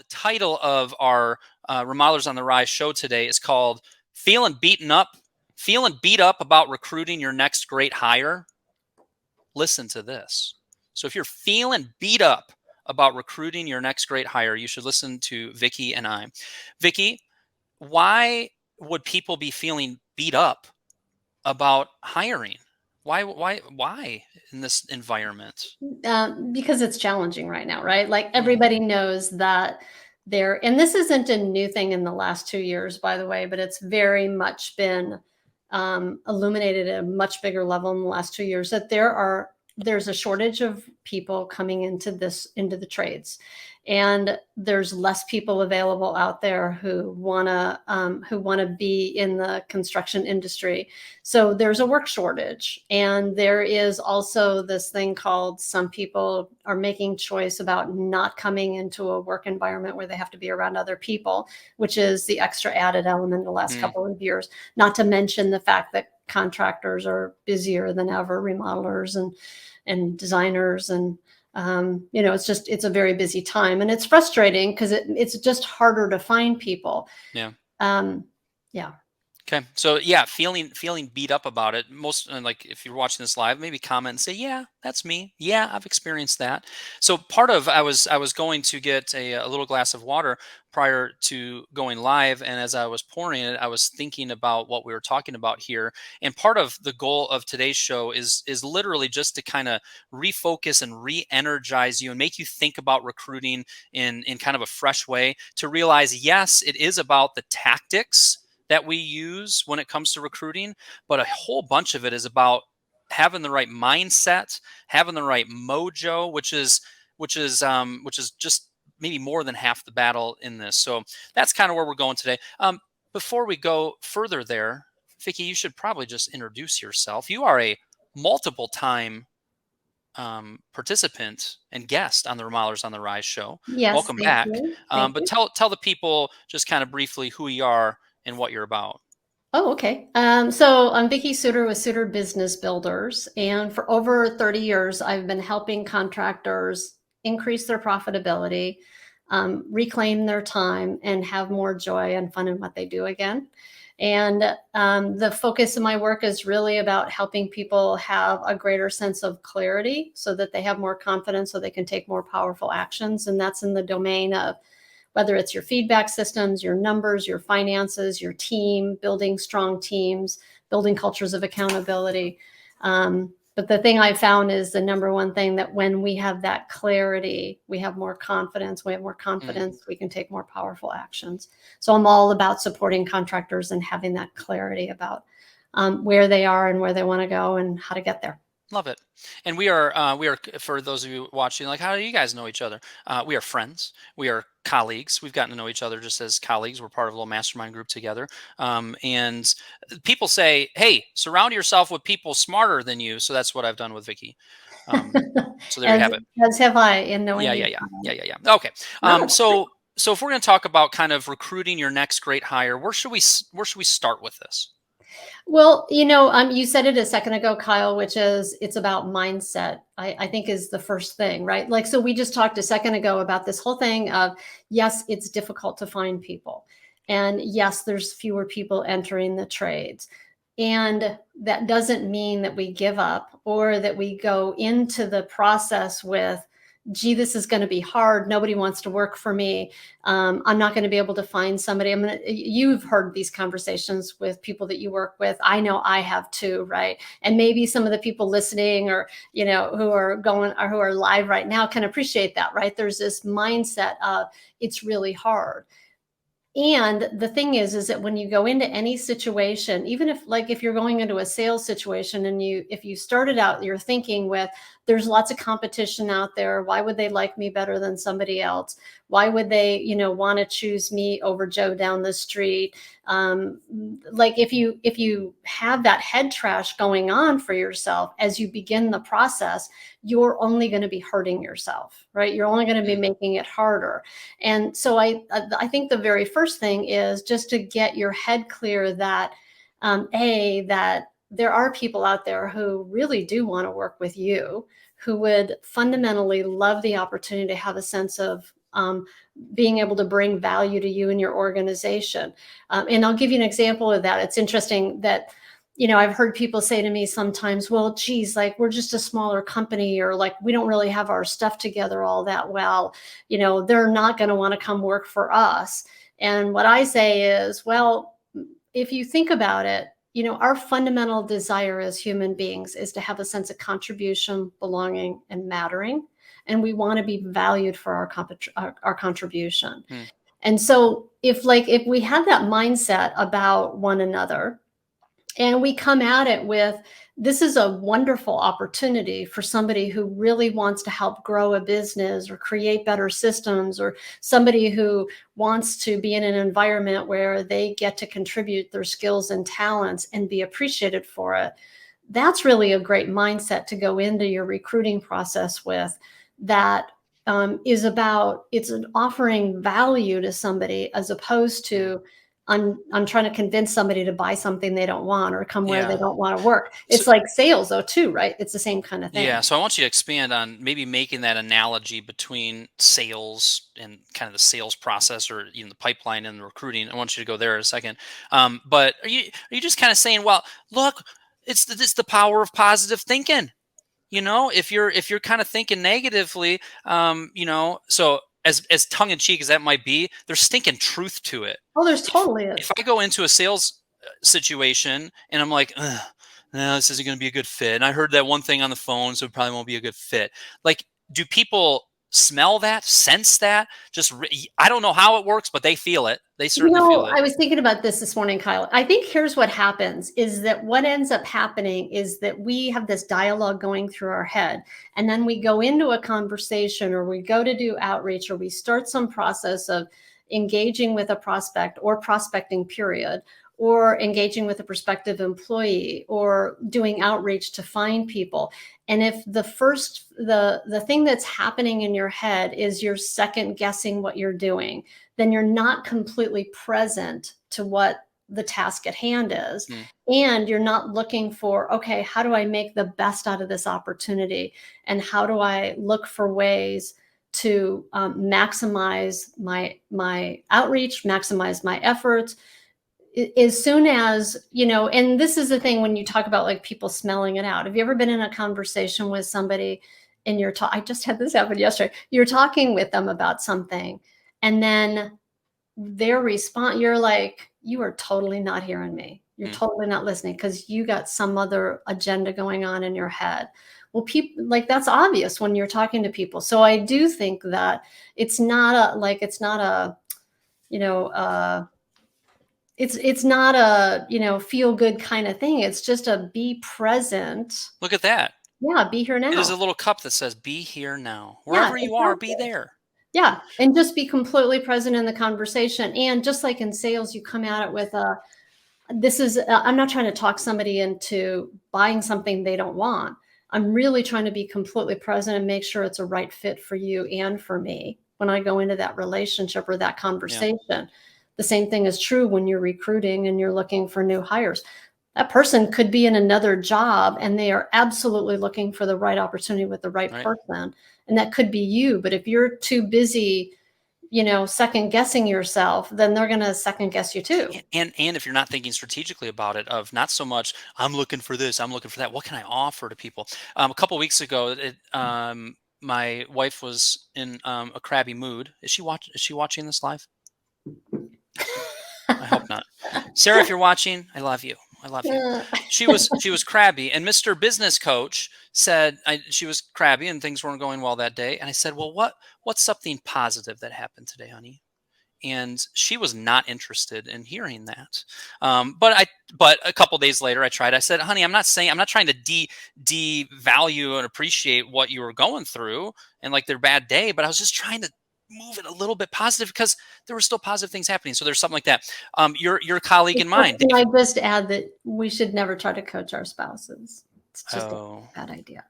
the title of our Remodelers on the Rise show today is called Feeling Beat Up About Recruiting Your Next Great Hire. Listen to this. So if you're feeling beat up about recruiting your next great hire, you should listen to Vicki and I. Vicki, why would people be feeling beat up about hiring? Why in this environment? Because it's challenging right now, right? Like everybody knows that and this isn't a new thing in the last 2 years, by the way, but it's very much been illuminated at a much bigger level in the last 2 years, that there's a shortage of people coming into the trades, and there's less people available out there who wanna be in the construction industry. So there's a work shortage, and there is also this thing called, some people are making choice about not coming into a work environment where they have to be around other people, which is the extra added element in the last couple of years. Not to mention the fact that contractors are busier than ever, remodelers and designers, and it's a very busy time, and it's frustrating because it's just harder to find people. Yeah. Yeah. Okay. So yeah, feeling beat up about it. Most like if you're watching this live, maybe comment and say, "Yeah, that's me. Yeah, I've experienced that." So part of I was going to get a little glass of water prior to going live, and as I was pouring it, I was thinking about what we were talking about here. And part of the goal of today's show is literally just to kind of refocus and re-energize you and make you think about recruiting in kind of a fresh way, to realize, yes, it is about the tactics that we use when it comes to recruiting, but a whole bunch of it is about having the right mindset, having the right mojo, which is just maybe more than half the battle in this. So that's kind of where we're going today. Before we go further there, Vicki, you should probably just introduce yourself. You are a multiple time participant and guest on the Remodelers on the Rise show. Yes. Welcome Thank back. you. But tell the people just kind of briefly who you are and what you're about. Oh, okay. So I'm Vicki Suter with Suter Business Builders, and for over 30 years, I've been helping contractors increase their profitability, reclaim their time, and have more joy and fun in what they do again. And the focus of my work is really about helping people have a greater sense of clarity so that they have more confidence, so they can take more powerful actions. And that's in the domain of whether it's your feedback systems, your numbers, your finances, your team, building strong teams, building cultures of accountability. But the thing I found is the number one thing, that when we have that clarity, we have more confidence. We can take more powerful actions. So I'm all about supporting contractors and having that clarity about where they are and where they want to go and how to get there. Love it. And we are for those of you watching, like, how do you guys know each other? We are friends. We are colleagues. We've gotten to know each other just as colleagues. We're part of a little mastermind group together. And people say, "Hey, surround yourself with people smarter than you." So that's what I've done with Vicki. So there you have it. As have I in knowing. Yeah. Okay. So if we're going to talk about kind of recruiting your next great hire, where should we start with this? Well, you said it a second ago, Kyle, which is it's about mindset, I think is the first thing, right? Like, so we just talked a second ago about this whole thing of, yes, it's difficult to find people. And yes, there's fewer people entering the trades. And that doesn't mean that we give up or that we go into the process with, gee, this is going to be hard. Nobody wants to work for me. I'm not going to be able to find somebody. You've heard these conversations with people that you work with. I know I have too, right? And maybe some of the people listening or, who are going or who are live right now can appreciate that, right? There's this mindset of it's really hard. And the thing is that when you go into any situation, even if you're going into a sales situation and if you started out, you're thinking with, there's lots of competition out there. Why would they like me better than somebody else? Why would they, want to choose me over Joe down the street? If you have that head trash going on for yourself as you begin the process, you're only going to be hurting yourself, right? You're only going to be making it harder. And so I think the very first thing is just to get your head clear that, that there are people out there who really do want to work with you, who would fundamentally love the opportunity to have a sense of being able to bring value to you and your organization. And I'll give you an example of that. It's interesting that, I've heard people say to me sometimes, well, geez, like we're just a smaller company, or like we don't really have our stuff together all that well. They're not going to want to come work for us. And what I say is, well, if you think about it, our fundamental desire as human beings is to have a sense of contribution, belonging, and mattering. And we want to be valued for our contribution. Hmm. And so if we have that mindset about one another, and we come at it with, this is a wonderful opportunity for somebody who really wants to help grow a business or create better systems, or somebody who wants to be in an environment where they get to contribute their skills and talents and be appreciated for it. That's really a great mindset to go into your recruiting process with. That is about, it's an offering value to somebody, as opposed to, I'm trying to convince somebody to buy something they don't want or come where they Yeah. don't want to work. So, It's like sales though too, right? It's the same kind of yeah. thing. So I want you to expand on maybe making that analogy between sales and kind of the sales process, or even the pipeline and the recruiting. I want you to go there in a second. But are you just kind of saying, well, look, it's the power of positive thinking. If you're kind of thinking negatively, so as tongue in cheek as that might be, there's stinking truth to it. Oh, there's if totally if is. I go into a sales situation and I'm like, ugh, no, this isn't going to be a good fit, and I heard that one thing on the phone, so it probably won't be a good fit. Like, do people smell that, sense that? I don't know how it works, but they feel it. They certainly feel it. I was thinking about this morning, Kyle. I think here's what happens is that what ends up happening is that we have this dialogue going through our head, and then we go into a conversation, or we go to do outreach, or we start some process of engaging with a prospect, or prospecting period, or engaging with a prospective employee, or doing outreach to find people. And if the thing that's happening in your head is you're second guessing what you're doing, then you're not completely present to what the task at hand is. Hmm. And you're not looking for, okay, how do I make the best out of this opportunity? And how do I look for ways to maximize my outreach, maximize my efforts? As soon as, and this is the thing when you talk about like people smelling it out. Have you ever been in a conversation with somebody and I just had this happen yesterday. You're talking with them about something, and then their response, you're like, you are totally not hearing me. You're Hmm. totally not listening because you got some other agenda going on in your head. Well, people, like, that's obvious when you're talking to people. So I do think that it's not a, you know, it's not a, feel good kind of thing. It's just a be present. Look at that. Yeah, be here It is a now. little cup that says, "Be here now." Yeah, Wherever you are, be exactly. there. Yeah, and just be completely present in the conversation. And just like in sales, you come at it with a, I'm not trying to talk somebody into buying something they don't want. I'm really trying to be completely present and make sure it's a right fit for you and for me when I go into that relationship or that Yeah. conversation. The same thing is true when you're recruiting and you're looking for new hires. That person could be in another job and they are absolutely looking for the right opportunity with the right Right. person. And that could be you. But if you're too busy, second guessing yourself, then they're going to second guess you too. And if you're not thinking strategically about it, of not so much, I'm looking for this, I'm looking for that. What can I offer to people? A couple weeks ago, my wife was in a crabby mood. Is she watching this live? I hope not. Sarah, if you're watching, I love you. I love you. Uh, She was crabby, and Mr. Business Coach said she was crabby and things weren't going well that day. And I said, "Well, what's something positive that happened today, honey?" And she was not interested in hearing that. But a couple days later, I tried. I said, "Honey, I'm not trying to devalue and appreciate what you were going through and like their bad day, but I was just trying to move it a little bit positive because there were still positive things happening." So there's something like that. Your colleague in mind, Can Dave. I just add that we should never try to coach our spouses? It's just a Oh, bad idea.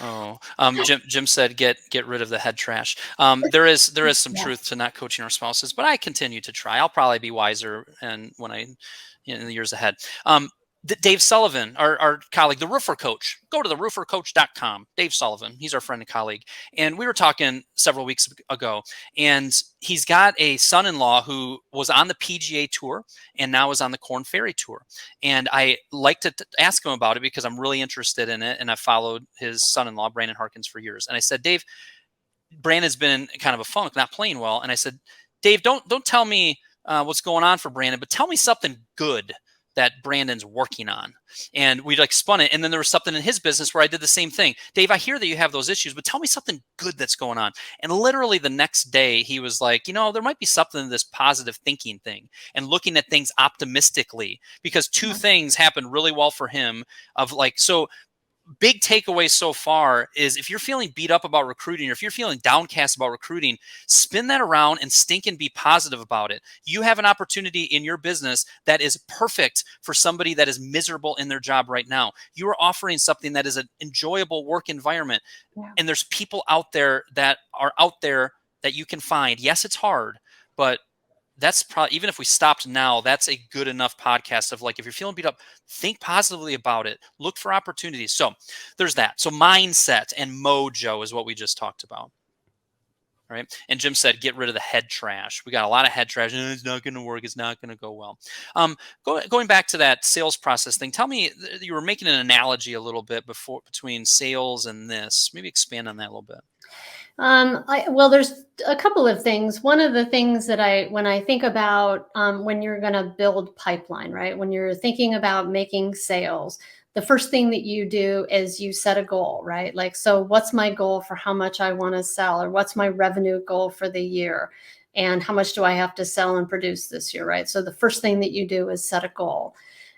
oh. Jim said, "Get rid of the head trash." There is some Yeah. truth to not coaching our spouses, but I continue to try. I'll probably be wiser and when I in the years ahead. Dave Sullivan, our colleague, the roofer coach, go to the roofercoach.com. Dave Sullivan, he's our friend and colleague. And we were talking several weeks ago, and he's got a son-in-law who was on the PGA Tour and now is on the Corn Ferry Tour. And I like to ask him about it because I'm really interested in it. And I followed his son-in-law, Brandon Harkins, for years. And I said, Dave, Brandon's been in kind of a funk, not playing well. And I said, Dave, don't tell me what's going on for Brandon, but tell me something good that Brandon's working on. And we like spun it. And then there was something in his business where I did the same thing. Dave, I hear that you have those issues, but tell me something good that's going on. And literally the next day he was like, there might be something in this positive thinking thing and looking at things optimistically, because two things happened really well for him of like, so big takeaway so far is if you're feeling beat up about recruiting, or if you're feeling downcast about recruiting, spin that around and stink and be positive about it. You have an opportunity in your business that is perfect for somebody that is miserable in their job right now. You are offering something that is an enjoyable work environment. Yeah. And there's people out there that you can find. Yes, it's hard, but that's probably, even if we stopped now, that's a good enough podcast of like, if you're feeling beat up, think positively about it, look for opportunities. So there's that. So mindset and mojo is what we just talked about. All right. And Jim said, get rid of the head trash. We got a lot of head trash. It's not going to work. It's not going to go well. Going back to that sales process thing, tell me, you were making an analogy a little bit between sales and this. Maybe expand on that a little bit. Well, there's a couple of things. One of the things that when I think about when you're going to build pipeline, right? When you're thinking about making sales, the first thing that you do is you set a goal, right? Like, so what's my goal for how much I want to sell, or what's my revenue goal for the year? And how much do I have to sell and produce this year, right? So the first thing that you do is set a goal.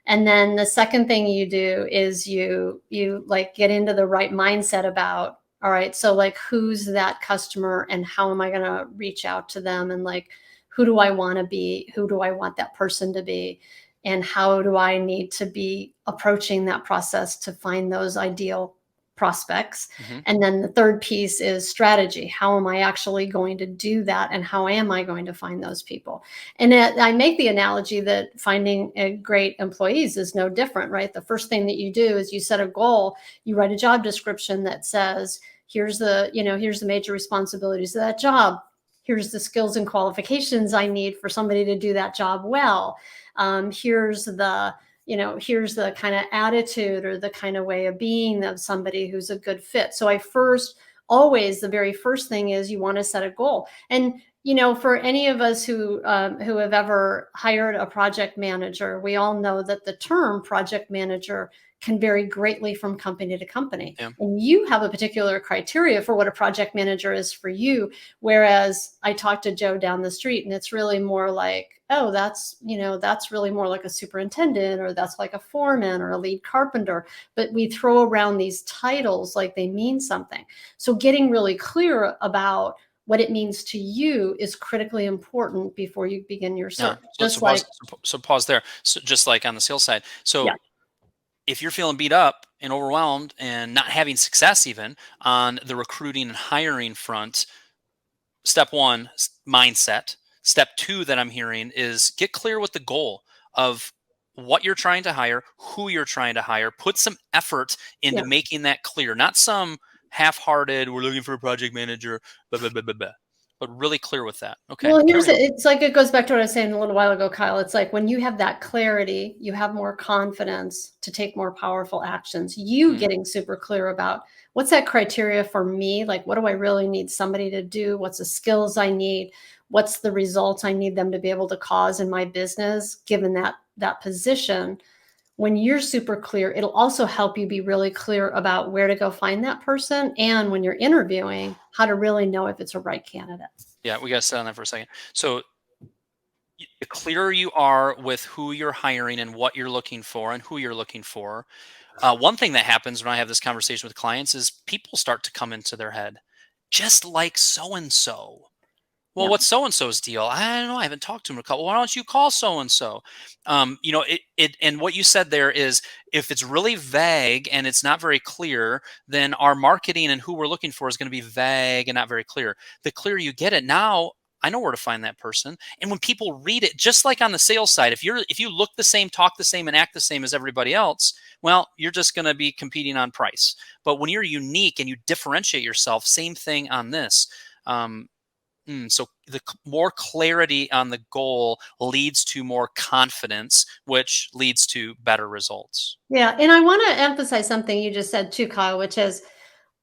And then the second thing you do is you like get into the right mindset about, all right, so like, who's that customer and how am I going to reach out to them? And like, who do I want to be? Who do I want that person to be? And how do I need to be approaching that process to find those ideal prospects? Mm-hmm. And then the third piece is strategy. How am I actually going to do that? And how am I going to find those people? And I make the analogy that finding great employees is no different, right? The first thing that you do is you set a goal, you write a job description that says, here's the major responsibilities of that job. Here's the skills and qualifications I need for somebody to do that job well. Here's the kind of attitude or the kind of way of being of somebody who's a good fit. So the very first thing is you want to set a goal. And for any of us who have ever hired a project manager, we all know that the term project manager can vary greatly from company to company. Yeah. And you have a particular criteria for what a project manager is for you. Whereas I talked to Joe down the street and it's really more like, oh, that's really more like a superintendent, or that's like a foreman or a lead carpenter. But we throw around these titles like they mean something. So getting really clear about what it means to you is critically important before you begin your search. Yeah. So pause there. So just like on the sales side. So yeah. If you're feeling beat up and overwhelmed and not having success even on the recruiting and hiring front, step one, mindset. Step two that I'm hearing is get clear with the goal of what you're trying to hire, who you're trying to hire. Put some effort into making that clear, not some half-hearted, we're looking for a project manager, blah, blah, blah, blah, blah. But really clear with that. Okay. Well, it's like, it goes back to what I was saying a little while ago, Kyle. It's like when you have that clarity, you have more confidence to take more powerful actions. Getting super clear about what's that criteria for me? Like, what do I really need somebody to do? What's the skills I need? What's the results I need them to be able to cause in my business, given that position? When you're super clear, it'll also help you be really clear about where to go find that person. And when you're interviewing, how to really know if it's a right candidate. Yeah, we got to sit on that for a second. So the clearer you are with who you're hiring and what you're looking for and who you're looking for. One thing that happens when I have this conversation with clients is people start to come into their head, just like so-and-so. Well, what's so-and-so's deal? I don't know. I haven't talked to him in a couple. Why don't you call so-and-so? And what you said there is, if it's really vague and it's not very clear, then our marketing and who we're looking for is going to be vague and not very clear. The clearer you get it, now I know where to find that person. And when people read it, just like on the sales side, if you look the same, talk the same, and act the same as everybody else, well, you're just going to be competing on price. But when you're unique and you differentiate yourself, same thing on this. Um, so the more clarity on the goal leads to more confidence, which leads to better results. Yeah, and I want to emphasize something you just said too, Kyle, which is,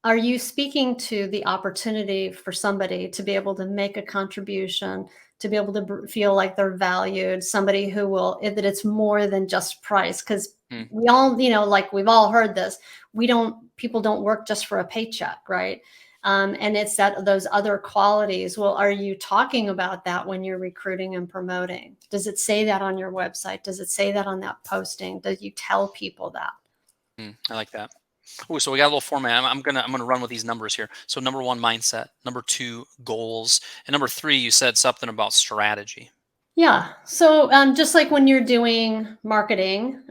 are you speaking to the opportunity for somebody to be able to make a contribution, to be able to feel like they're valued, somebody who will, that it's more than just price? Because Mm. we all, like we've all heard this, people don't work just for a paycheck, right? And it's that those other qualities. Well, are you talking about that when you're recruiting and promoting? Does it say that on your website? Does it say that on that posting? Do you tell people that? I like that. Oh, so we got a little format. I'm gonna run with these numbers here. So number one, mindset. Number two, goals. And number three, you said something about strategy. Yeah. So just like when you're doing marketing,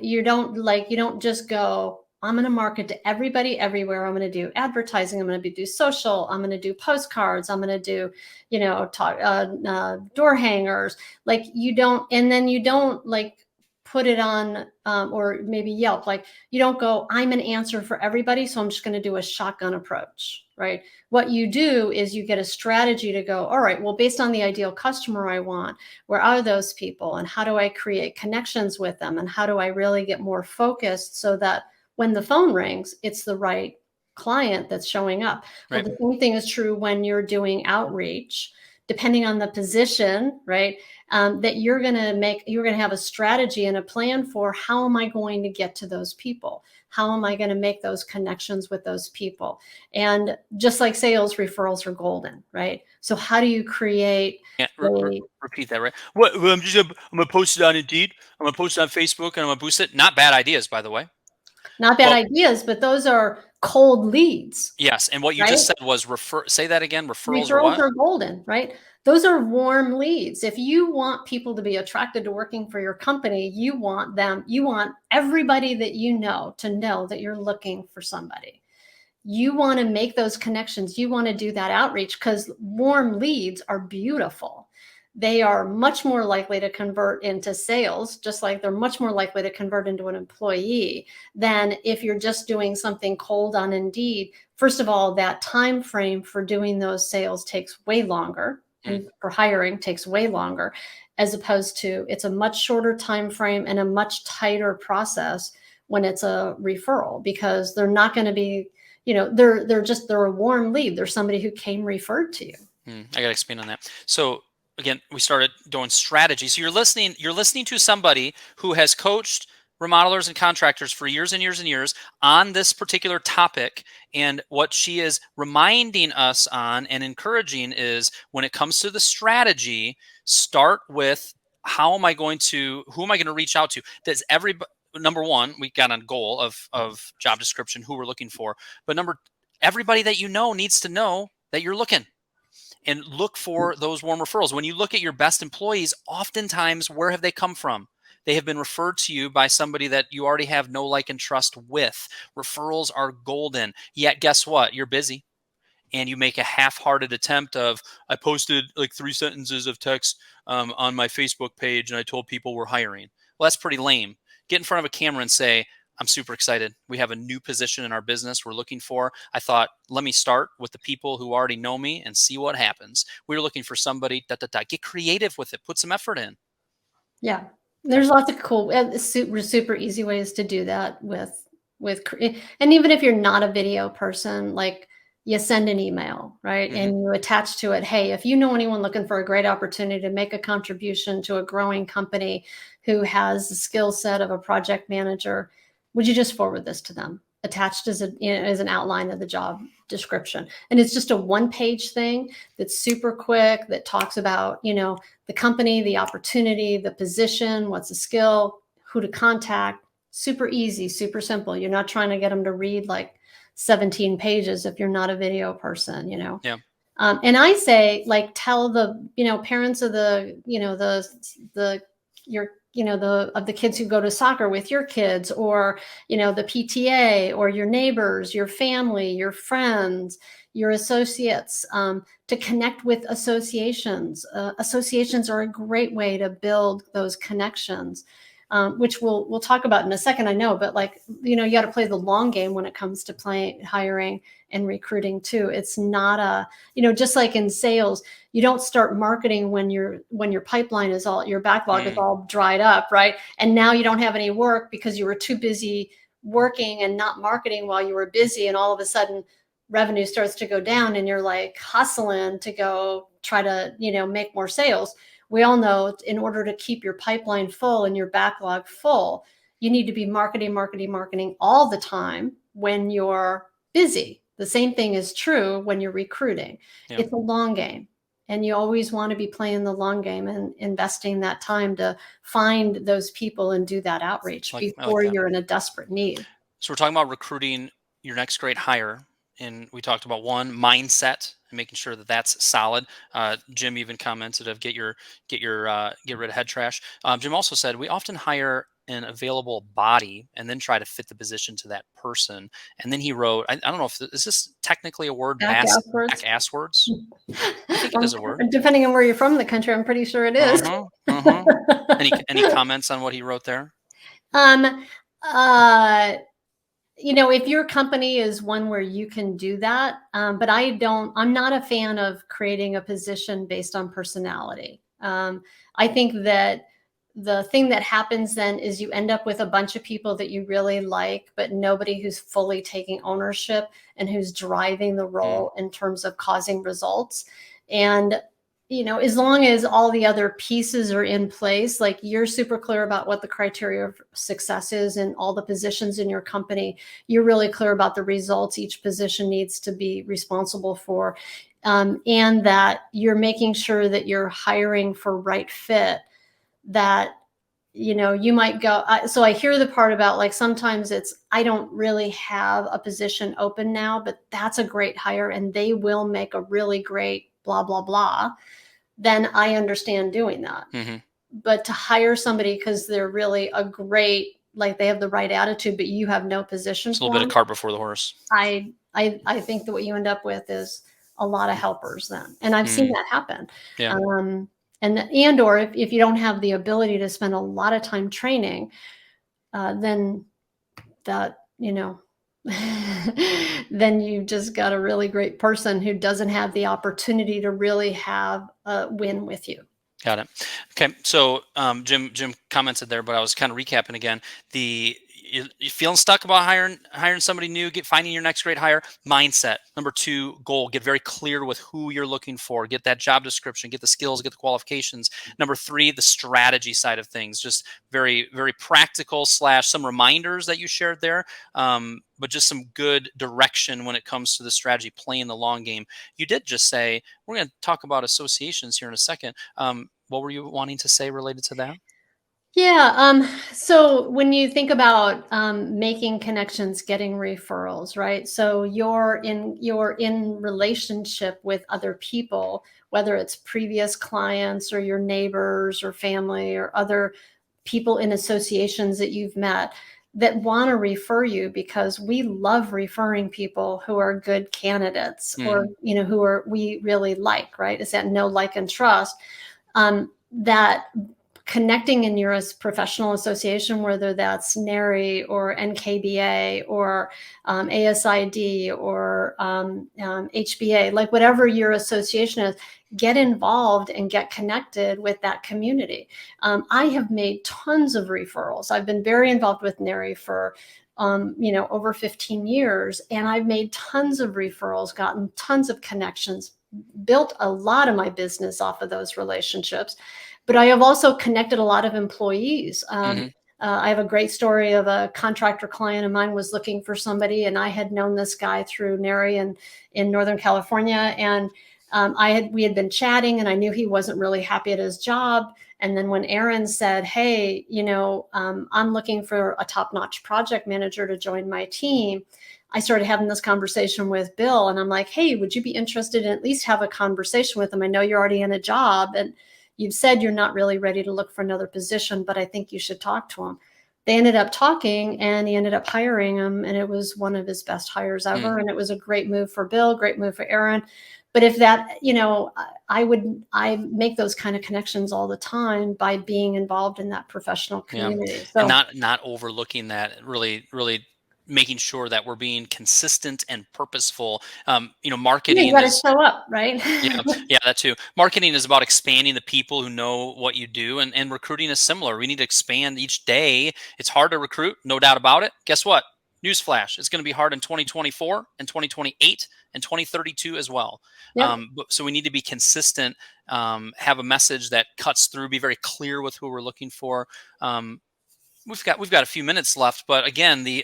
you don't just go, I'm going to market to everybody everywhere. I'm going to do advertising. I'm going to do social. I'm going to do postcards. I'm going to do, door hangers. Like you don't, and then you don't like put it on, or maybe Yelp. Like you don't go, I'm an answer for everybody, so I'm just going to do a shotgun approach, right? What you do is you get a strategy to go, all right, well, based on the ideal customer I want, where are those people and how do I create connections with them, and how do I really get more focused so that when the phone rings, it's the right client that's showing up. Well, Right. the same thing is true when you're doing outreach, depending on the position, right? That you're going to have a strategy and a plan for, how am I going to get to those people? How am I going to make those connections with those people? And just like sales, referrals are golden, right? So how do you create Yeah, a, repeat that, right? What? Well, I'm gonna post it on Indeed. I'm gonna post it on Facebook, and I'm gonna boost it. Not bad ideas, by the way. not bad But ideas, but those are cold leads, yes, and what you right? just said was refer. Say that again. Referrals are Referrals what? are golden, right? Those are warm leads. If you want people to be attracted to working for your company, you want everybody that you know to know that you're looking for somebody. You want to make those connections. You want to do that outreach, because warm leads are beautiful. They are much more likely to convert into sales, just like they're much more likely to convert into an employee than if you're just doing something cold on Indeed. First of all, that time frame for doing those sales takes way longer, Mm. and for hiring takes way longer, as opposed to, it's a much shorter time frame and a much tighter process when it's a referral, because they're not going to be, they're a warm lead. They're somebody who came referred to you. I gotta expand on that. So again, we started doing strategy. So you're listening. You're listening to somebody who has coached remodelers and contractors for years and years and years on this particular topic. And what she is reminding us on and encouraging is, when it comes to the strategy, start with, who am I going to reach out to? That's everybody. Number one, we got a goal of job description, who we're looking for. But everybody that you know needs to know that you're looking, and look for those warm referrals. When you look at your best employees, oftentimes, where have they come from? They have been referred to you by somebody that you already have know, like, and trust with. Referrals are golden. Yet, guess what? You're busy, and you make a half-hearted attempt of, I posted like 3 sentences of text on my Facebook page, and I told people we're hiring. Well, that's pretty lame. Get in front of a camera and say, I'm super excited. We have a new position in our business we're looking for. I thought, let me start with the people who already know me and see what happens. We're looking for somebody, da, da, da. Get creative with it. Put some effort in. Yeah. Okay. There's lots of cool, super easy ways to do that and even if you're not a video person, like, you send an email, right? Mm-hmm. And you attach to it, hey, if you know anyone looking for a great opportunity to make a contribution to a growing company who has the skill set of a project manager, would you just forward this to them? Attached as as an outline of the job description. And it's just a one-page thing that's super quick, that talks about, the company, the opportunity, the position, what's the skill, who to contact. Super easy, super simple. You're not trying to get them to read like 17 pages if you're not a video person. Yeah. And I say, like, tell the, parents of the, the, your, of the kids who go to soccer with your kids, or, the PTA, or your neighbors, your family, your friends, your associates, to connect with associations. Associations are a great way to build those connections, which we'll talk about in a second, I know, but like, you know, you got to play the long game when it comes to hiring and recruiting too. It's not a, you know, just like in sales, you don't start marketing when your pipeline is all, your backlog is Mm, all dried up, right? And now you don't have any work because you were too busy working and not marketing while you were busy, and all of a sudden revenue starts to go down and you're like hustling to go try to, you know, make more sales. We all know in order to keep your pipeline full and your backlog full, you need to be marketing all the time when you're busy. The same thing is true when you're recruiting. yeah. It's a long game. And you always want to be playing the long game and investing that time to find those people and do that outreach I like before that. you're in a desperate need. So we're talking about recruiting your next great hire, and we talked about one mindset and making sure that that's solid. Jim even commented of get rid of head trash. Jim also said we often hire an available body and then try to fit the position to that person. And then he wrote, I don't know if is this technically a word, Back back afterwards. ass words. I think it is a word. Depending on where you're from in the country, I'm pretty sure it is. Uh-huh. Uh-huh. Any comments on what he wrote there? um, uh, you know, if your company is one where you can do that, but I'm not a fan of creating a position based on personality. I think that the thing that happens then is you end up with a bunch of people that you really like, but nobody who's fully taking ownership and who's driving the Mm, role in terms of causing results. And you know, as long as all the other pieces are in place, like you're super clear about what the criteria of success is and all the positions in your company, you're really clear about the results each position needs to be responsible for, and that you're making sure that you're hiring for right fit, that you know you might go so I hear the part about like sometimes it's I don't really have a position open now, but that's a great hire and they will make a really great blah blah blah. Then I understand doing that. hmm But to hire somebody because they're really a great, like they have the right attitude, but you have no position It's a little for bit of them, cart before the horse. I think that what you end up with is a lot of helpers then, and I've seen Mm, that happen. yeah. Um, and or if you don't have the ability to spend a lot of time training, then that you know. Then you just got a really great person who doesn't have the opportunity to really have a win with you. Got it. Okay, so Jim commented there, but I was kind of recapping again. You feeling stuck about hiring somebody new, finding your next great hire mindset. Number two, goal: get very clear with who you're looking for. Get that job description, get the skills, get the qualifications. Number three, the strategy side of things. Just very practical slash some reminders that you shared there, but just some good direction when it comes to the strategy, playing the long game. You did just say we're going to talk about associations here in a second. What were you wanting to say related to that? Yeah. So when you think about making connections, getting referrals, right? So you're in relationship with other people, whether it's previous clients or your neighbors or family or other people in associations that you've met that want to refer you because we love referring people who are good candidates Mm, or you know who are we really like, right? Is that know, like, and trust? That connecting in your professional association, whether that's NARI or NKBA or ASID or HBA, like whatever your association is, get involved and get connected with that community. I have made tons of referrals. I've been very involved with NARI for over 15 years, and I've made tons of referrals, gotten tons of connections, built a lot of my business off of those relationships. But I have also connected a lot of employees. hmm I have a great story of a contractor client of mine was looking for somebody, and I had known this guy through NARI in Northern California, and we had been chatting, and I knew he wasn't really happy at his job. And then when Aaron said, "Hey, I'm looking for a top-notch project manager to join my team," I started having this conversation with Bill, and I'm like, "Hey, would you be interested in at least have a conversation with him? I know you're already in a job, and you've said you're not really ready to look for another position, but I think you should talk to him." They ended up talking, and he ended up hiring him, and it was one of his best hires ever. Mm, And it was a great move for Bill, great move for Aaron. But if that, I make those kind of connections all the time by being involved in that professional yeah. community. And So not overlooking that, really making sure that we're being consistent and purposeful. yeah, you Marketing got to is. show up, right? Yeah, yeah, that too. Marketing is about expanding the people who know what you do, and recruiting is similar. We need to expand each day. It's hard to recruit, no doubt about it. Guess what? Newsflash: it's going to be hard in 2024 and 2028 and 2032 as well. Yep. So we need to be consistent, have a message that cuts through, be very clear with who we're looking for. Um, we've got a few minutes left, but again, the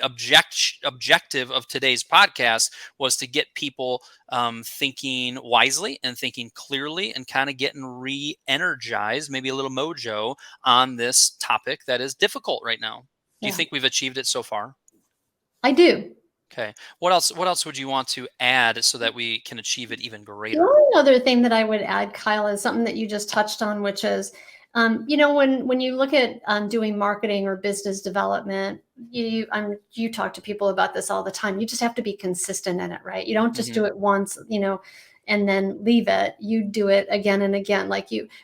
objective of today's podcast was to get people thinking wisely and thinking clearly and kind of getting re-energized, maybe a little mojo on this topic that is difficult right now. Do you Yeah, think we've achieved it so far? I do. Okay. What else would you want to add so that we can achieve it even The greater? only other thing that I would add, Kyle, is something that you just touched on, which is, when you look at doing marketing or business development, you talk to people about this all the time. You just have to be consistent in it, right? You don't just Hmm. do it once, and then leave it. You do it again and again,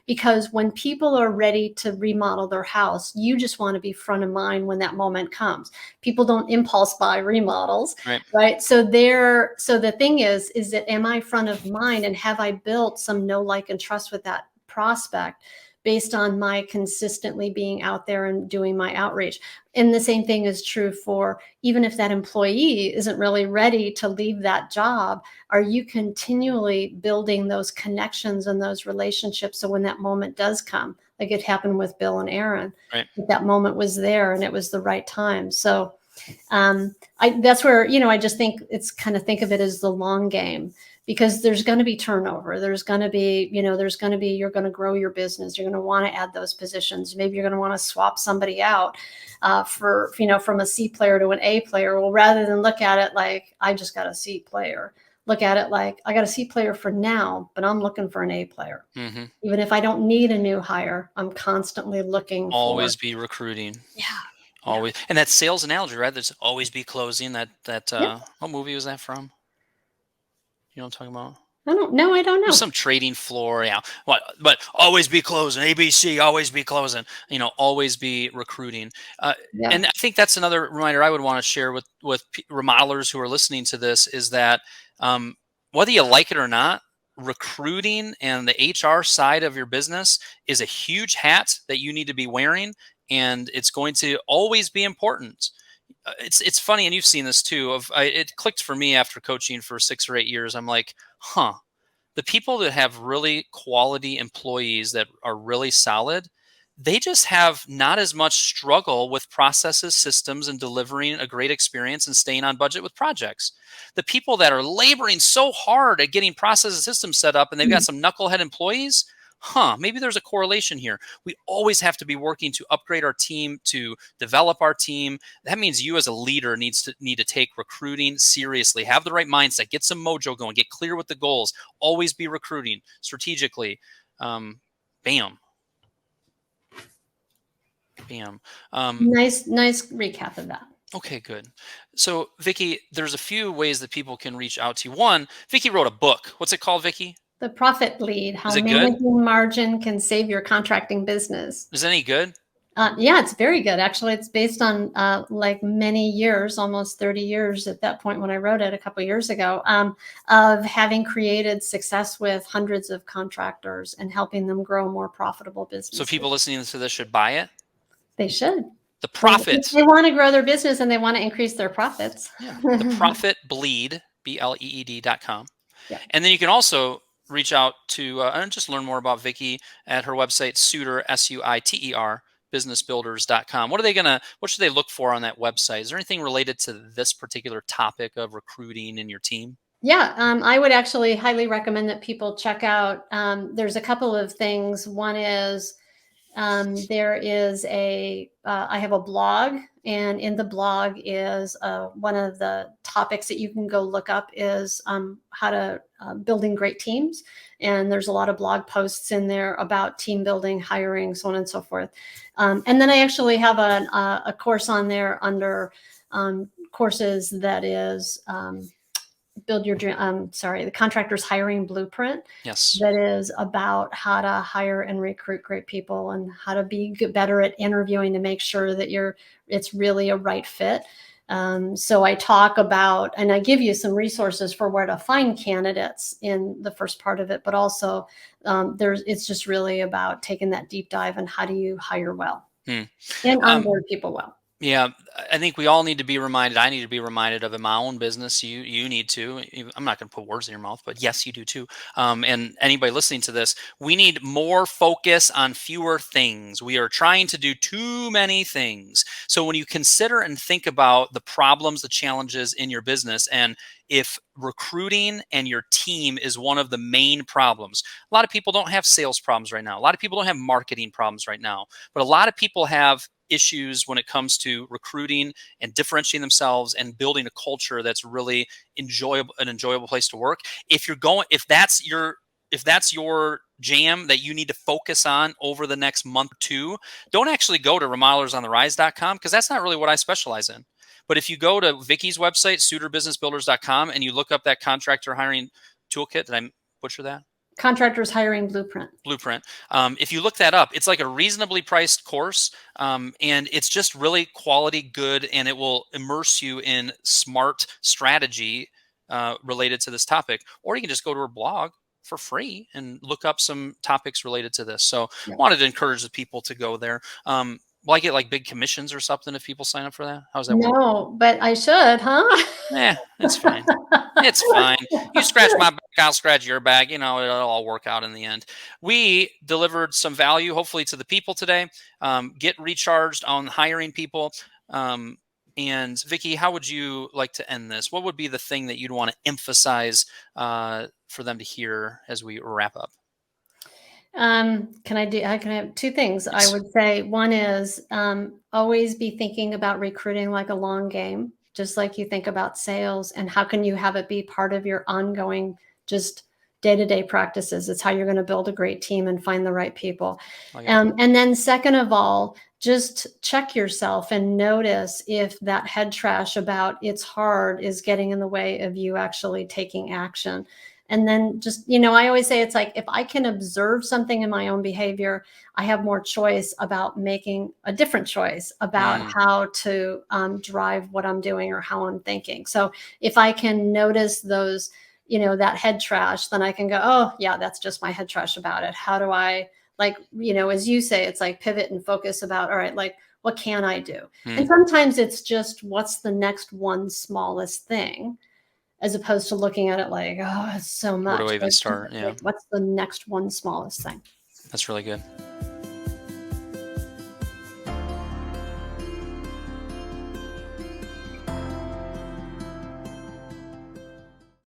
because when people are ready to remodel their house, you just want to be front of mind when that moment comes. People don't impulse buy remodels, Right. right? So the thing is that, am I front of mind, and have I built some know, like, and trust with that prospect based on my consistently being out there and doing my outreach? And the same thing is true for, even if that employee isn't really ready to leave that job, are you continually building those connections and those relationships, so when that moment does come, like it happened with Bill and Aaron, Right. that moment was there and it was the right time. So that's where, I just think it's kind of, think of it as the long game, because there's going to be turnover. There's going to be, you're going to grow your business. You're going to want to add those positions. Maybe you're going to want to swap somebody out from a C player to an A player. Well, rather than look at it like, I just got a C player, look at it like, I got a C player for now, but I'm looking for an A player. Hmm. Even if I don't need a new hire, I'm constantly looking for, Always be recruiting. yeah, yeah, Always, and that sales analogy, right? There's always be closing. That yep. what movie was that from? You know what I'm talking about? I don't It was know. some trading floor, yeah. What? But always be closing. ABC, always be closing. Always be recruiting. Uh, Yeah. and I think that's another reminder I would want to share with remodelers who are listening to this is that um, whether you like it or not, recruiting and the HR side of your business is a huge hat that you need to be wearing, and it's going to always be important. It's funny, and you've seen this too. It clicked for me after coaching for 6 or 8 years. I'm like, huh, the people that have really quality employees that are really solid, they just have not as much struggle with processes, systems, and delivering a great experience and staying on budget with projects. The people that are laboring so hard at getting process and systems set up and they've got Mm. some knucklehead employees, maybe there's a correlation here. We always have to be working to upgrade our team, to develop our team. That means you as a leader need to take recruiting seriously, have the right mindset, get some mojo going, get clear with the goals, always be recruiting strategically. Um, bam, bam. Nice recap of that. Okay, good. So, Vicky, there's a few ways that people can reach out to you. One, Vicky wrote a book. What's it called, Vicky? The profit lead, Is how it good? managing margin can save your contracting business. Is it any good? Yeah, it's very good. Actually, it's based on like many years, almost 30 years at that point when I wrote it a couple years ago, of having created success with hundreds of contractors and helping them grow more profitable So, businesses. people listening to this should buy it. They should. The If profit. they want to grow their business and they want to increase their profits. Yeah. The profit bleed, BLEED.com. Yeah. And then you can also reach out to and just learn more about Vicky at her website, Suiter, SUITER, businessbuilders.com. What should they look for on that website? Is there anything related to this particular topic of recruiting in your team? Yeah, I would actually highly recommend that people check out. There's a couple of things. One is There is I have a blog, and in the blog is one of the topics that you can go look up is how to building great teams. And there's a lot of blog posts in there about team building, hiring, so on and so forth. And then I actually have a course on there under courses that is build your dream. The contractors hiring blueprint Yes. that is about how to hire and recruit great people and how to be better at interviewing to make sure that it's really a right fit. So I talk about, and I give you some resources for where to find candidates in the first part of it, but also it's just really about taking that deep dive and how do you hire well Hmm. and Um, onboard people well. Yeah, I think we all need to be reminded. I need to be reminded of in my own business. You need to. I'm not going to put words in your mouth, but yes, you do too. And anybody listening to this, we need more focus on fewer things. We are trying to do too many things. So when you consider and think about the problems, the challenges in your business, and if recruiting and your team is one of the main problems, a lot of people don't have sales problems right now. A lot of people don't have marketing problems right now, but a lot of people have issues when it comes to recruiting and differentiating themselves and building a culture that's really an enjoyable place to work. If that's your jam that you need to focus on over the next month or two, don't actually go to remodelersontherise.com, because that's not really what I specialize in. But if you go to Vicky's website, suitorbusinessbuilders.com, and you look up that contractor hiring toolkit, did I butcher that? Contractors hiring blueprint. Blueprint. If you look that up, it's like a reasonably priced course, and it's just really quality, good, and it will immerse you in smart strategy related to this topic. Or you can just go to her blog for free and look up some topics related to this. So, Yep. wanted to encourage the people to go there. Will I get like big commissions or something if people sign up for that? How does that work? No, but I should, huh? It's fine. It's fine. You scratch my back, I'll scratch your back. It'll all work out in the end. We delivered some value, hopefully, to the people today. Get recharged on hiring people. And Vicky, how would you like to end this? What would be the thing that you'd want to emphasize for them to hear as we wrap up? I can have two things. I Yes. would say one is always be thinking about recruiting like a long game, just like you think about sales, and how can you have it be part of your ongoing, just day-to-day practices. It's how you're going to build a great team and find the right people. Like it. And then second of all, just check yourself and notice if that head trash about it's hard is getting in the way of you actually taking action. And then just, I always say it's like if I can observe something in my own behavior, I have more choice about making a different choice about Mm, how to drive what I'm doing or how I'm thinking. So if I can notice those, that head trash, then I can go, oh, yeah, that's just my head trash about it. How do I, like, as you say, it's like pivot and focus about, all right, like, what can I do? And mm. sometimes it's just what's the next one smallest thing, as opposed to looking at it like, oh, it's so Where do much. I even start? Like, Yeah, what's the next one smallest thing? that's really good.